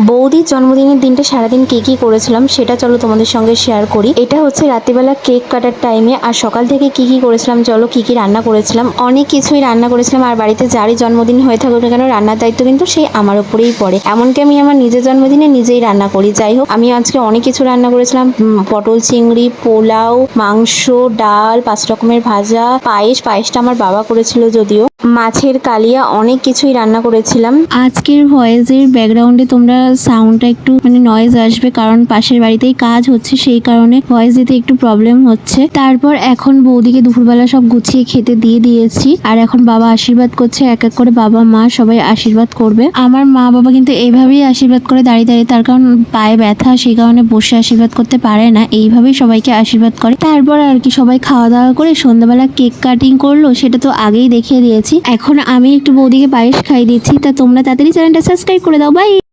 বৌদির জন্মদিনের দিনটা সারাদিন কি করেছিলাম সেটা চলো তোমাদের সঙ্গে শেয়ার করি। এটা হচ্ছে রাত্রিবেলা কেক কাটার টাইমে, আর সকাল থেকে কি করেছিলাম চলো কি রান্না করেছিলাম। অনেক কিছুই রান্না করেছিলাম, আর বাড়িতে যারই জন্মদিন হয়ে থাকুক না কেন রান্নার দায়িত্ব কিন্তু সেই আমার উপরেই পড়ে। এমনকি আমি আমার নিজের জন্মদিনে নিজেই রান্না করি। যাই হোক, আমি আজকে অনেক কিছু রান্না করেছিলাম। পটল চিংড়ি, পোলাও, মাংস, ডাল, 5 রকমের ভাজা, পায়েসটা আমার বাবা করেছিল, যদিও মাছের কালিয়া, অনেক কিছুই রান্না করেছিলাম। আজকের ভয়েসের ব্যাকগ্রাউন্ডে তোমরা সাউন্ডটা একটু নয়েজ আসবে, কারণ পাশের বাড়িতেই কাজ হচ্ছে, সেই কারণে ভয়েস দিতে একটু প্রবলেম হচ্ছে। তারপর এখন বৌদিকে দুপুরবেলা সব গুছিয়ে খেতে দিয়ে দিয়েছি, আর এখন বাবা আশীর্বাদ করছে। এক এক করে বাবা মা সবাই আশীর্বাদ করবে। আমার মা বাবা কিন্তু এইভাবেই আশীর্বাদ করে দাঁড়িয়ে, তার কারণ পায়ে ব্যথা, সেই কারণে বসে আশীর্বাদ করতে পারে না, এইভাবেই সবাইকে আশীর্বাদ করে। তারপর আর কি সবাই খাওয়া দাওয়া করে সন্ধ্যাবেলা কেক কাটিং করলো, সেটা তো আগেই দেখিয়ে দিয়েছি। এখন আমি একটু বৌদিকে পায়েস খাইয়ে দিচ্ছি। তা তোমরা তাড়াতাড়ি চ্যানেলটা সাবস্ক্রাইব করে দাও। বাই।